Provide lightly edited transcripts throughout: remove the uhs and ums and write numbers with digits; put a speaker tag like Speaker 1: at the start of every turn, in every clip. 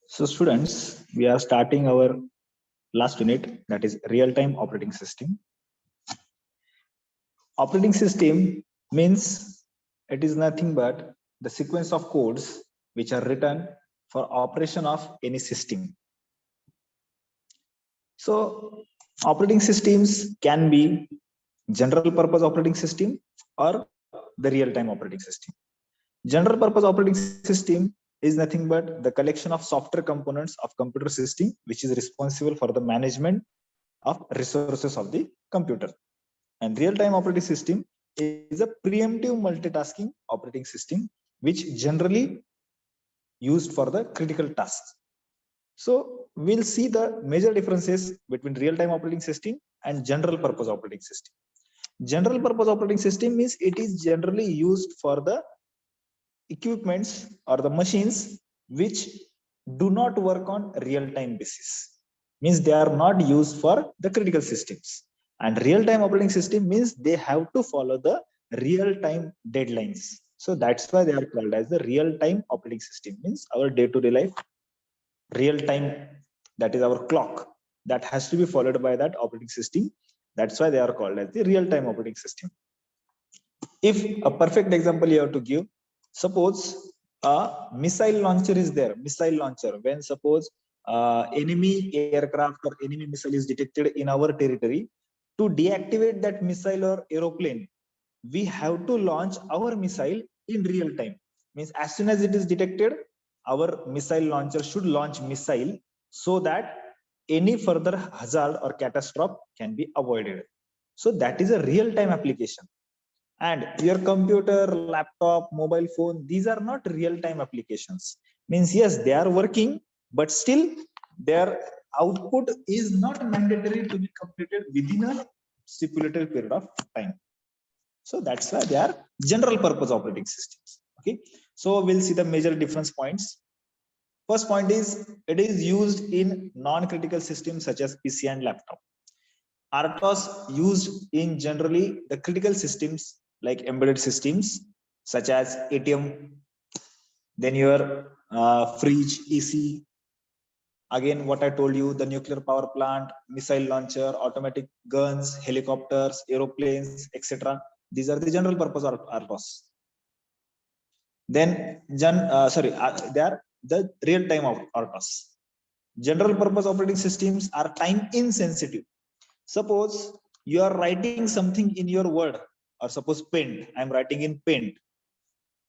Speaker 1: So students, we are starting our last unit, that is real-time operating system. Operating system means it is nothing but the sequence of codes which are written for operation of any system. So operating systems can be general purpose operating system or the real-time operating system. General purpose operating system is nothing but the collection of software components of computer system which is responsible for the management of resources of the computer. And real-time operating system is a preemptive multitasking operating system which generally used for the critical tasks. So we'll see the major differences between real-time operating system and general purpose operating system. General purpose operating system means it is generally used for the equipments or the machines which do not work on real-time basis. Means they are not used for the critical systems. And real-time operating system means they have to follow the real-time deadlines. So that's why they are called as the real-time operating system. Means our day-to-day life, real-time, that is our clock, that has to be followed by that operating system. That's why they are called as the real-time operating system. If a perfect example you have to give, suppose a missile launcher is there, missile launcher, when suppose enemy aircraft or enemy missile is detected in our territory, to deactivate that missile or aeroplane, we have to launch our missile in real time. Means as soon as it is detected, our missile launcher should launch missile so that any further hazard or catastrophe can be avoided. So that is a real-time application. And your computer, laptop, mobile phone, these are not real-time applications. Means yes, they are working, but still their output is not mandatory to be completed within a stipulated period of time. So that's why they are general purpose operating systems. Okay, so we'll see the major difference points. First point is it is used in non-critical systems such as PC and laptop. RTOS used in generally the critical systems like embedded systems such as ATM, then your fridge, AC. Again, what I told you, the nuclear power plant, missile launcher, automatic guns, helicopters, aeroplanes, etc. These are the general purpose RTOS. Then, they are the real-time RTOS. General purpose operating systems are time insensitive. Suppose you are writing something in your Word, or suppose Paint, I'm writing in Paint.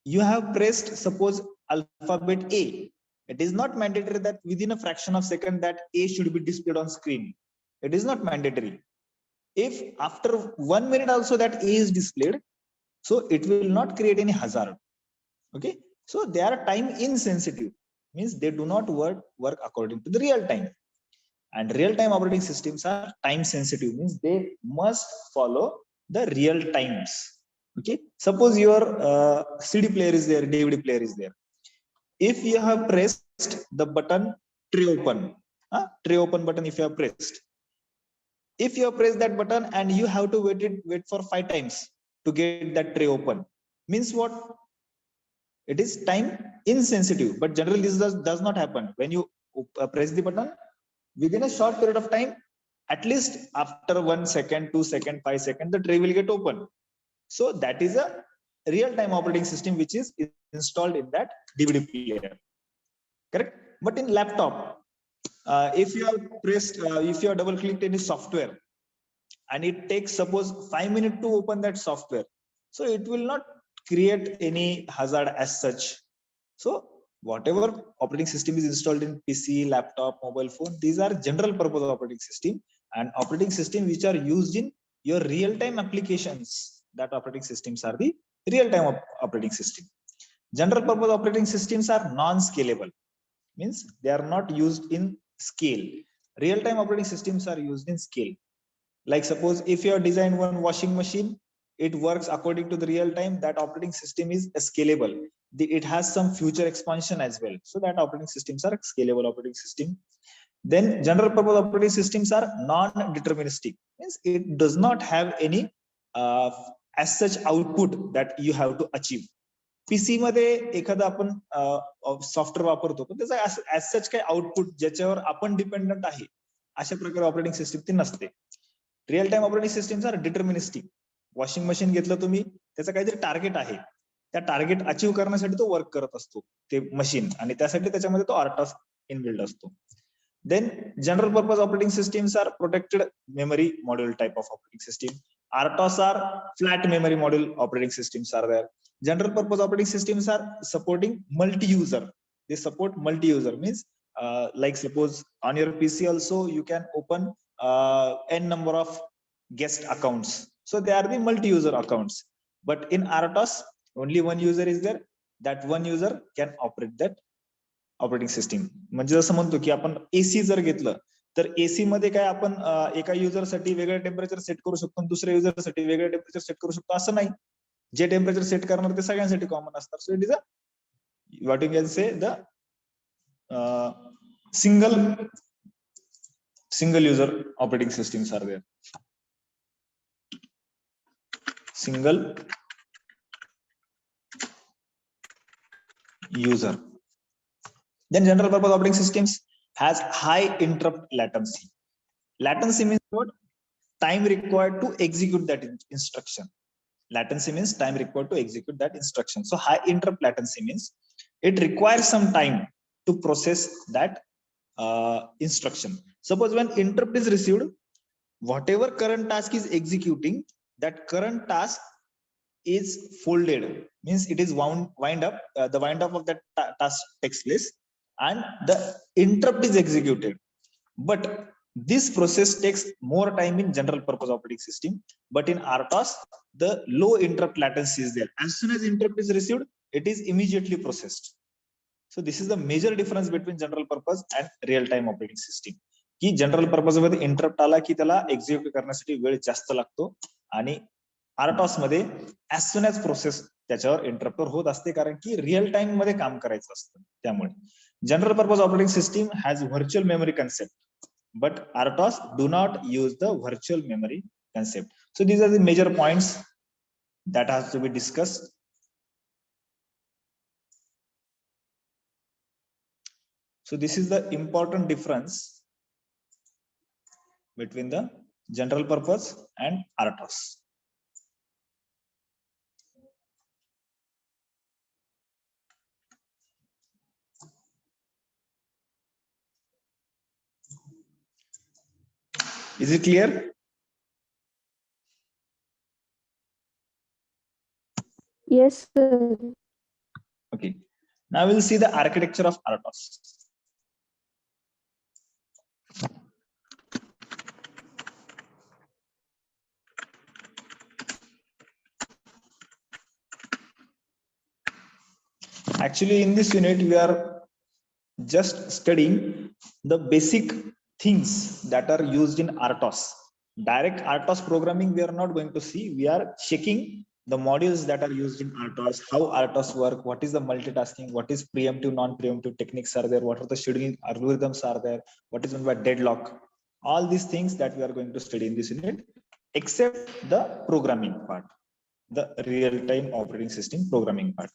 Speaker 1: You have pressed, suppose, alphabet A. It is not mandatory that within a fraction of a second that A should be displayed on screen. It is not mandatory. If after 1 minute also that A is displayed, so it will not create any hazard. Okay, so they are time insensitive, means they do not work according to the real time. And real-time operating systems are time sensitive, means they must follow the real times. Okay, suppose your CD player is there, DVD player is there. If you have pressed the button tray open button, if you have pressed, if you have pressed that button and you have to wait for 5 times to get that tray open, means what? It is time insensitive, but generally this does not happen. When you press the button, within a short period of time, at least after 1 second, 2 second, 5 second, the tray will get open. So that is a real-time operating system which is installed in that DVD player. Correct? But in laptop, if you have pressed, if you have double-clicked any software, and it takes suppose 5 minutes to open that software, so it will not create any hazard as such. So whatever operating system is installed in PC, laptop, mobile phone, these are general purpose operating system, and operating system which are used in your real-time applications, that operating systems are the real-time operating system. General purpose operating systems are non-scalable, means they are not used in scale. Real-time operating systems are used in scale. Like suppose if you have designed one washing machine, it works according to the real time, that operating system is scalable. It has some future expansion as well. So that operating systems are scalable operating system. Then general purpose operating systems are non-deterministic, means it does not have any as such output that you have to achieve. PC मध्ये एखादा आपण software वापरतो पण त्याचा as सच काही output ज्याच्यावर आपण dependent आहे अशा प्रकारे ऑपरेटिंग सिस्टीम ती नसते. Real time operating system are deterministic. Washing machine घेतलं तुम्ही, त्याचं काहीतरी टार्गेट आहे, त्या टार्गेट अचीव्ह करण्यासाठी तो वर्क करत असतो ते मशीन, आणि त्यासाठी त्याच्यामध्ये तो आरटॉस इनबिल्ड असतो. Then general purpose operating systems are protected memory module type of operating system. RTOS are flat memory module operating systems are there. General purpose operating systems are supporting multi-user. They support multi-user means like suppose on your PC also you can open n number of guest accounts. So they are the multi-user accounts. But in RTOS only one user is there. That one user can operate that operating system. म्हणजे जसं म्हणतो की आपण AC जर घेतलं तर AC मध्ये काय आपण एका युजरसाठी वेगळं टेम्परेचर सेट करू शकतो आणि दुसऱ्या युजरसाठी वेगळं टेम्परेचर सेट करू शकतो असं नाही. जे टेम्परेचर सेट करणार ते सगळ्यांसाठी कॉमन असतात. So it is a what you can say the single user operating systems are there. Single user. Then general purpose operating systems has high interrupt latency. Latency means what? Time required to execute that instruction. Latency means time required to execute that instruction. So high interrupt latency means it requires some time to process that instruction. Suppose when interrupt is received, whatever current task is executing, that current task is folded, means it is wind up, the wind up of that task takes place and the interrupt is executed. But this process takes more time in general purpose operating system, but in RTOS the low interrupt latency is there. As soon as interrupt is received, it is immediately processed. So this is the major difference between general purpose and real time operating system. की general purpose मध्ये interrupt आला की त्याला execute करण्यासाठी वेळ जास्त लागतो, आणि आरटॉस मध्ये ऍज सुन ऍज प्रोसेस त्याच्यावर इंटरप्टर होत असते, कारण की रिअल टाइम मध्ये काम करायचं असतं. त्यामुळे general purpose operating system has virtual memory concept, but RTOS do not use the virtual memory concept. So these are the major points that has to be discussed. So this is the important difference between the general purpose and RTOS. Is it clear?
Speaker 2: Yes, sir.
Speaker 1: Okay. Now we'll see the architecture of RTOS. Actually, in this unit, we are just studying the basic things that are used in RTOS. Direct RTOS programming we are not going to see. We are checking the modules that are used in RTOS, how RTOS work, what is the multitasking, what is preemptive, non-preemptive techniques are there, what are the scheduling algorithms are there, what is meant by deadlock. All these things that we are going to study in this unit, except the programming part, the real-time operating system programming part.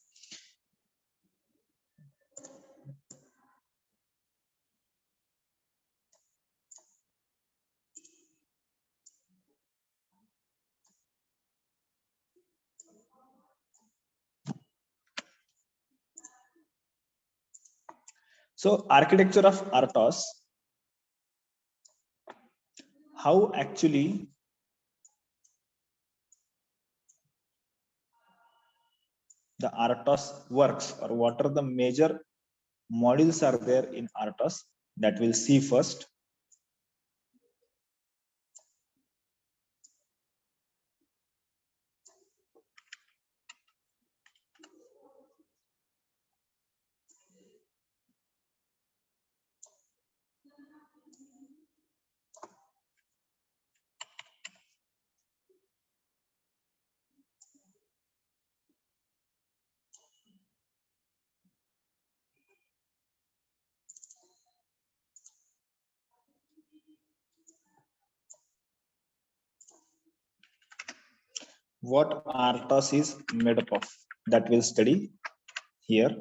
Speaker 1: So architecture of RTOS, how actually the RTOS works, or what are the major modules are there in RTOS, that we'll see first. What RTOS is made up of, that we'll study. here.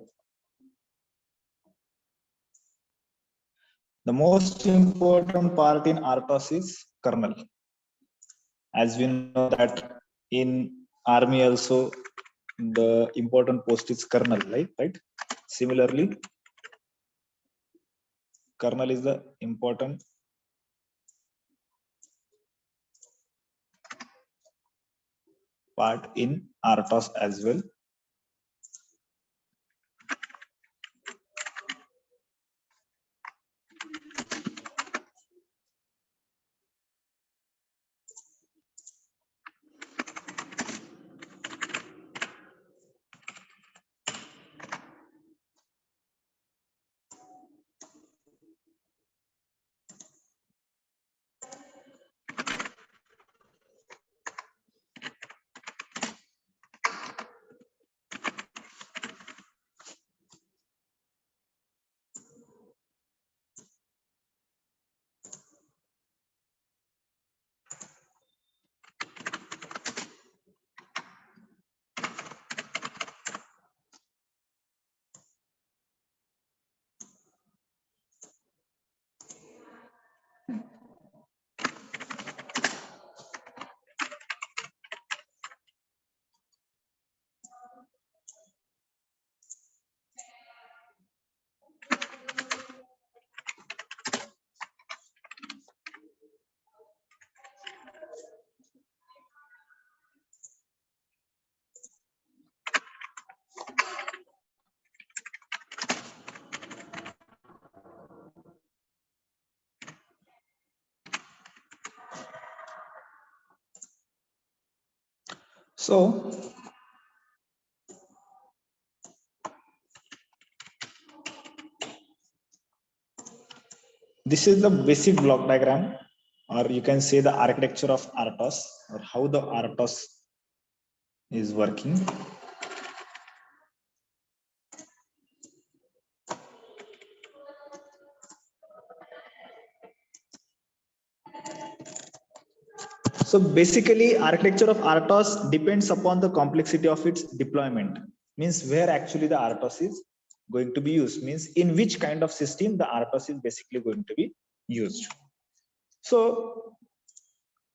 Speaker 1: The most important part in RTOS is kernel. As we know that in army also the important post is kernel, right? Similarly, kernel is the important part in RTOS as well. So this is the basic block diagram, or you can say the architecture of RTOS, or how the RTOS is working. So basically, architecture of RTOS depends upon the complexity of its deployment. Means where actually the RTOS is going to be used. Means in which kind of system the RTOS is basically going to be used. So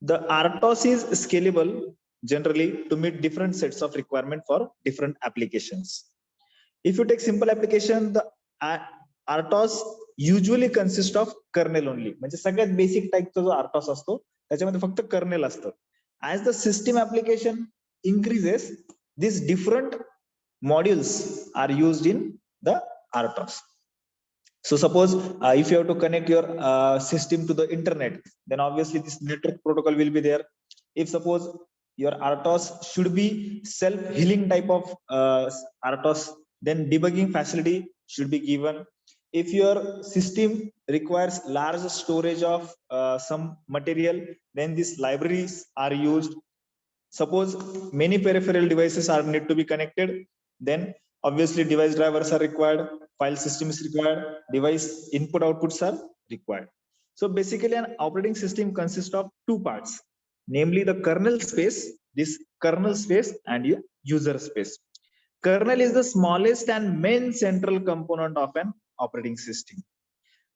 Speaker 1: the RTOS is scalable generally to meet different sets of requirement for different applications. If you take simple application, the RTOS usually consists of kernel only. म्हणजे सगळ्यात basic टाइपचा जो RTOS असतो त्याच्यामध्ये फक्त kernel असतं. As the system application increases, these different modules are used in the RTOS. So suppose if you have to connect your system to the internet, then obviously this network protocol will be there. If suppose your RTOS should be self-healing type of RTOS, then debugging facility should be given. If your system requires large storage of some material, then these libraries are used. Suppose many peripheral devices are need to be connected, then obviously device drivers are required, file system is required, device input outputs are required. So basically an operating system consists of two parts, namely the kernel space, this kernel space and your user space. Kernel is the smallest and main central component of an operating system.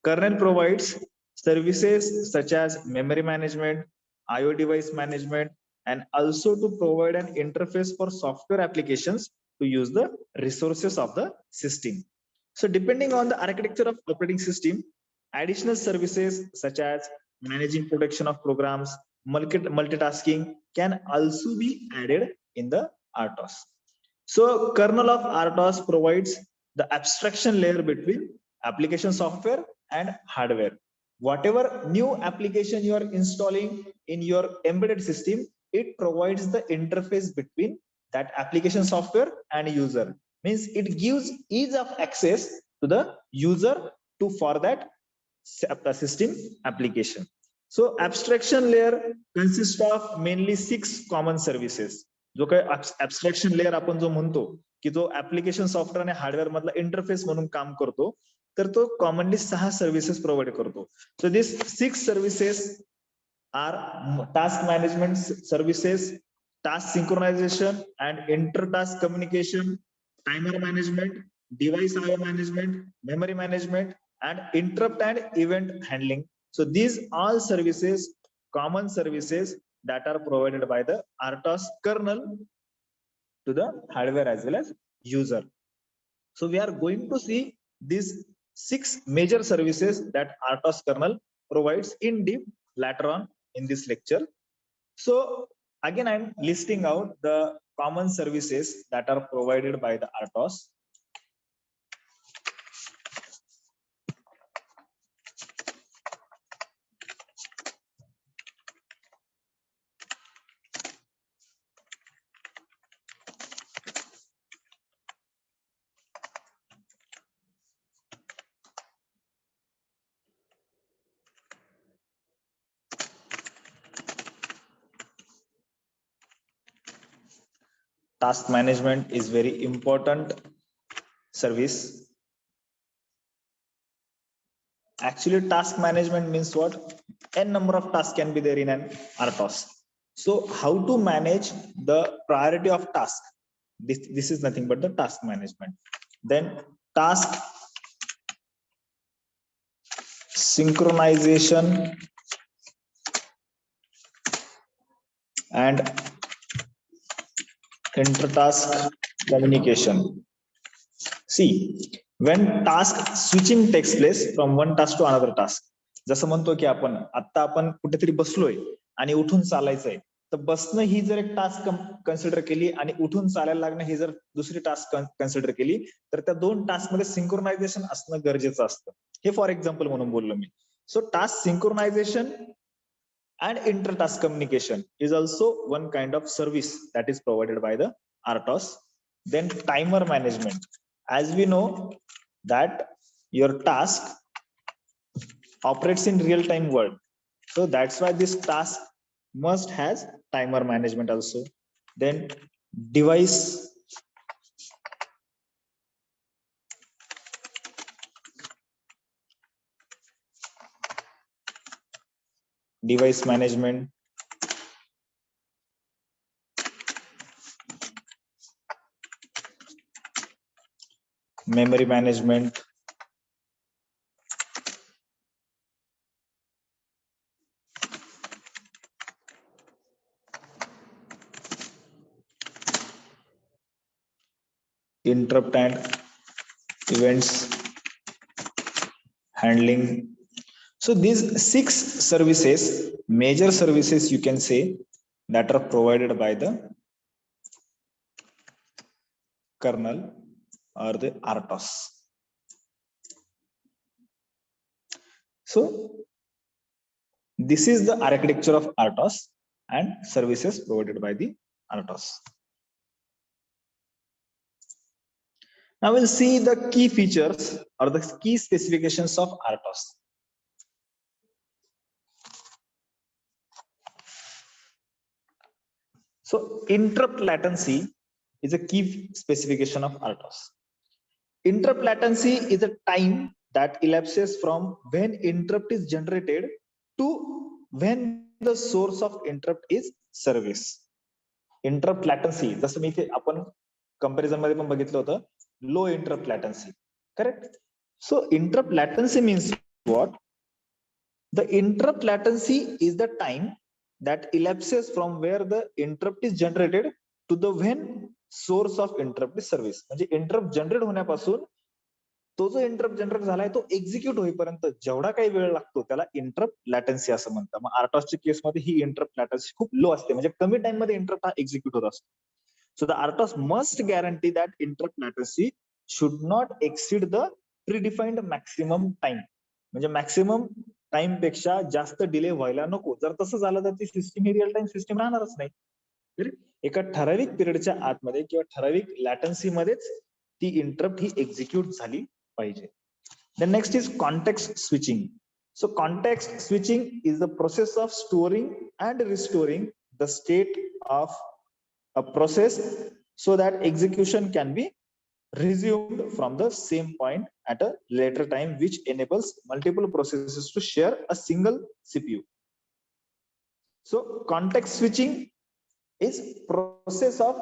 Speaker 1: Kernel provides services such as memory management, IO device management, and also to provide an interface for software applications to use the resources of the system. So depending on the architecture of operating system, additional services such as managing production of programs, multitasking can also be added in the RTOS. So kernel of RTOS provides the abstraction layer between application software and hardware. Whatever new application you are installing in your embedded system, it provides the interface between that application software and user. Means it gives ease of access to the user to for that system application. So abstraction layer consists of mainly 6 common services. जो काही abstraction layer आपण जो म्हणतो की जो application software आणि hardware मधला interface म्हणून काम करतो, तर तो commonly 6 services provide करतो. So these 6 services are task management services, task synchronization and inter-task communication, timer management, device IO management, memory management, and interrupt and event handling. So these all services, common services that are provided by the RTOS kernel to the hardware as well as user. So we are going to see these 6 major services that RTOS kernel provides in deep later on in this lecture. So again, I'm listing out the common services that are provided by the RTOS. Task management is very important service. Actually, task management means what? N number of tasks can be there in an RTOS. So how to manage the priority of task? This is nothing but the task management. Then task synchronization and intertask communication. See, when task switching takes place from one task to another task, जसं म्हणतो की आता आपण कुठेतरी बसलोय आणि उठून चालायचंय, तर बसणं ही जर एक टास्क कन्सिडर केली आणि उठून चालायला लागणं ही जर दुसरी टास्क कन्सिडर केली, तर त्या दोन टास्क मध्ये सिंक्रोनायझेशन असणं गरजेचं असतं. हे फॉर एक्झाम्पल म्हणून बोललो मी. So task synchronization and inter-task communication is also one kind of service that is provided by the RTOS. Then timer management. As we know that your task operates in real-time world. So that's why this task must has timer management also. Then device management, memory management, interrupt and events handling. So these 6 services, major services you can say, that are provided by the kernel or the RTOS. So this is the architecture of RTOS and services provided by the RTOS. Now we'll see the key features or the key specifications of RTOS. So interrupt latency is a key specification of RTOS. Interrupt latency is a time that elapses from when interrupt is generated to when the source of interrupt is service. Interrupt latency, जसं मी इथे आपण comparison मध्ये पण बघितलं होतं, low interrupt latency, correct? So interrupt latency means what? The interrupt latency is the time that elapses from where the interrupt is generated to the when source of interrupt is service. म्हणजे interrupt generate होण्यापासून तो जो interrupt generate झालाय तो execute होईपर्यंत जेवढा काही वेळ लागतो त्याला इंटरप्ट लॅटन्सी असं म्हणतात. मग आरटॉसच्या केसमध्ये ही इंटरप्ट लॅटन्सी खूप लो असते, म्हणजे कमी टाइम मध्ये इंटरप्ट हा एक्झिक्यूट होत असतो. So the RTOS must guarantee that interrupt latency should not exceed the predefined maximum time. म्हणजे मॅक्सिमम टाइम पेक्षा जास्त डिले व्हायला नको. जर तसं झालं तर ती सिस्टीम ही रिअल टाइम सिस्टीम राहणारच नाही. एका ठराविक पिरियडच्या आतमध्ये किंवा ठराविक लॅटन्सी मध्येच ती इंटरप्ट ही एक्झिक्यूट झाली पाहिजे. The next is context switching. So context switching is the process of storing and restoring the state of a process so that execution can be resumed from the same point at a later time, which enables multiple processes to share a single CPU. So context switching is process of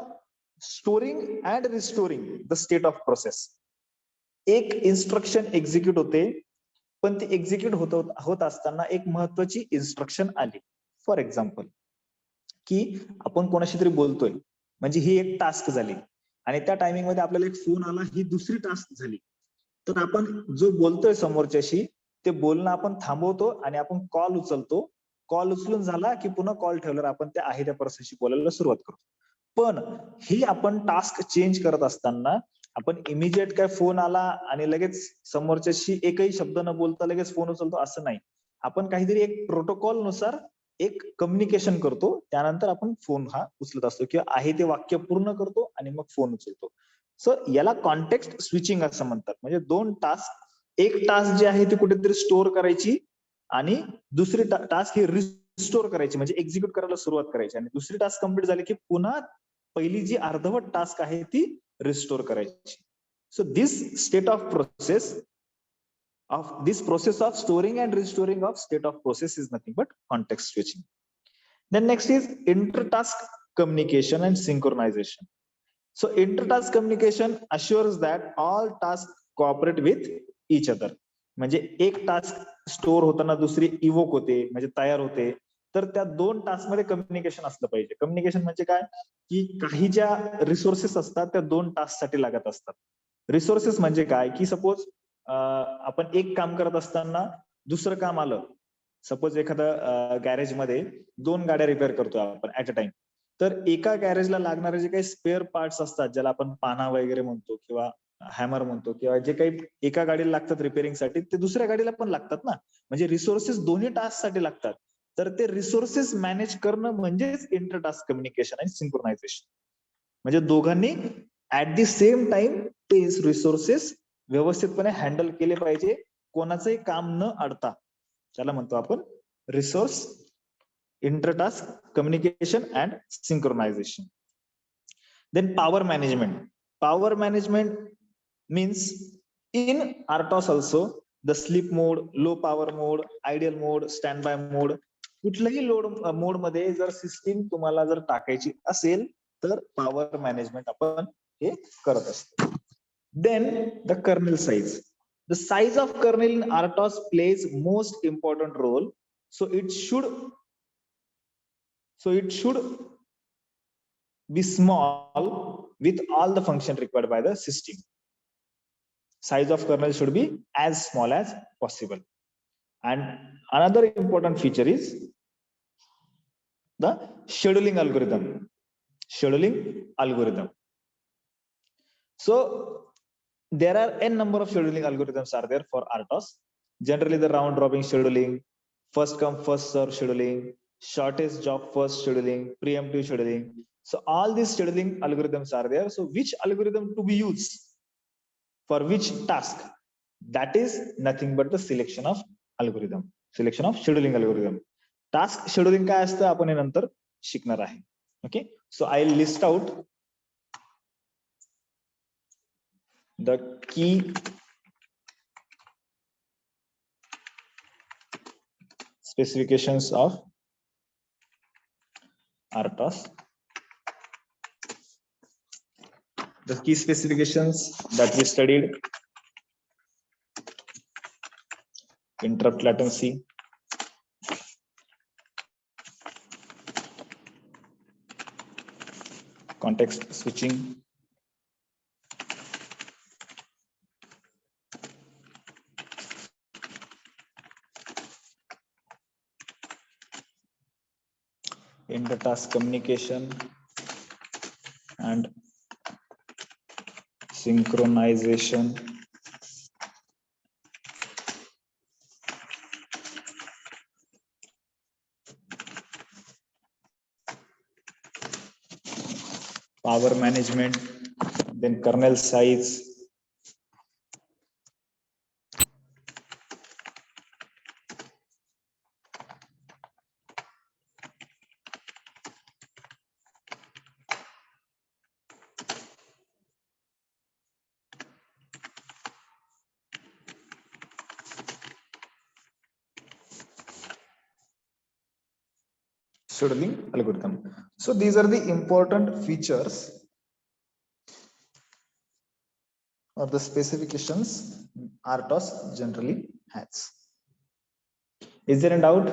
Speaker 1: storing and restoring the state of process. एक instruction execute होते, पण ती execute होत असताना एक महत्वाची instruction आली. For example, की आपण कोणाशी तरी बोलतोय, म्हणजे ही एक टास्क झाली आणि त्या टायमिंग मध्ये आपल्याला एक फोन आला, ही दुसरी टास्क झाली. तर आपण जो बोलतोय समोरच्याशी ते बोलणं आपण थांबवतो आणि आपण कॉल उचलतो. कॉल उचलून झाला की पुन्हा कॉल ठेवल्यावर आपण त्या आहे त्या पर्सनशी बोलायला सुरुवात करतो. पण ही आपण टास्क चेंज करत असताना आपण इमिजिएट काय फोन आला आणि लगेच समोरच्याशी एकही शब्द न बोलता लगेच फोन उचलतो असं नाही. आपण काहीतरी एक प्रोटोकॉल नुसार एक कम्युनिकेशन करतो, त्यानंतर आपण फोन हा उचलत असतो किंवा आहे ते वाक्य पूर्ण करतो आणि मग फोन उचलतो. सो याला कॉन्टेक्स्ट स्विचिंग असं म्हणतात. म्हणजे दोन टास्क, एक टास्क जी आहे ती कुठेतरी स्टोअर करायची आणि दुसरी टास्क ही रिस्टोर करायची, म्हणजे एक्झिक्यूट करायला सुरुवात करायची, आणि दुसरी टास्क कंप्लीट झाली की पुन्हा पहिली जी अर्धवट टास्क आहे ती रिस्टोर करायची. So this state of process of storing and restoring of state of process is nothing but context switching. Then next is intertask communication and synchronization. So intertask communication assures that all tasks cooperate with each other. म्हणजे एक task store होताना दुसरी evoke होते, म्हणजे तयार होते. तर त्या दोन टास्क मध्ये कम्युनिकेशन असलं पाहिजे. कम्युनिकेशन म्हणजे काय, की काही ज्या रिसोर्सेस असतात त्या दोन टास्क साठी लागत असतात. रिसोर्सेस म्हणजे काय, की सपोज आपण एक काम करत असताना दुसरं काम आलं. सपोज एखादा गॅरेजमध्ये 2 गाड्या रिपेअर करतोय आपण ऍट अ टाइम. तर एका गॅरेजला लागणारे जे काही स्पेअर पार्ट्स असतात, ज्याला आपण पाना वगैरे म्हणतो किंवा हॅमर म्हणतो, किंवा जे काही एका गाडीला लागतात रिपेअरिंगसाठी ते दुसऱ्या गाडीला पण लागतात ना. म्हणजे रिसोर्सेस दोन्ही टास्क साठी लागतात. तर ते रिसोर्सेस मॅनेज करणं म्हणजेच इंटरटास्क कम्युनिकेशन आणि सिंक्रोनायझेशन. म्हणजे दोघांनी ऍट द सेम टाइम ते रिसोर्सेस व्यवस्थितपणे हँडल केले पाहिजे, कोणाचंही काम न अडता. त्याला म्हणतो आपण resource intertask communication and synchronization. Then power management. Power management means in RTOS also the sleep mode, low power mode, ideal mode, standby mode. कुठल्याही लोड मोड मध्ये जर सिस्टीम तुम्हाला जर टाकायची असेल तर पॉवर मॅनेजमेंट आपण हे करत असतो. Then the kernel size. The size of kernel in RTOS plays most important role. So it should be small with all the function required by the system. Size of kernel should be as small as possible. And another important feature is the scheduling algorithm. Scheduling algorithm. So there are n number of scheduling algorithms are there for RTOS. Generally the round robin scheduling, first come first serve scheduling, shortest job first scheduling, preemptive scheduling. So all these scheduling algorithms are there. So which algorithm to be used for which task? That is nothing but the selection of algorithm, selection of scheduling algorithm. Task scheduling काय असतं आपण हे नंतर शिकणार आहे. Okay, so I'll list out the key specifications of RTOS. The key specifications that we studied: interrupt latency, context switching, intertask communication and synchronization. Power management, then kernel size, scheduling algorithm. So these are the important features or the specifications Rtos generally has. Is there a doubt?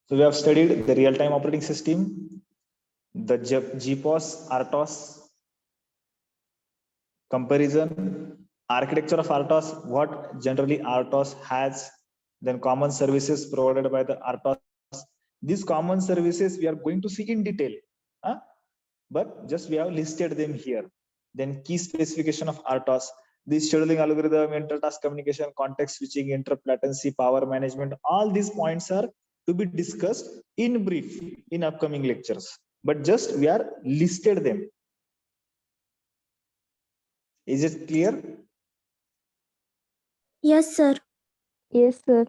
Speaker 1: So we have studied the real-time operating system, the GPOS, Rtos, comparison, architecture of Rtos, what generally Rtos has, then common services provided by the Rtos. These common services we are going to see in detail, but just we have listed them here. Then key specification of Rtos, this scheduling algorithm, inter-task communication, context switching, interrupt latency, power management, all these points are to be discussed in brief in upcoming lectures, but just we are listed them. Is it clear?
Speaker 3: Yes, sir.
Speaker 2: Yes, sir.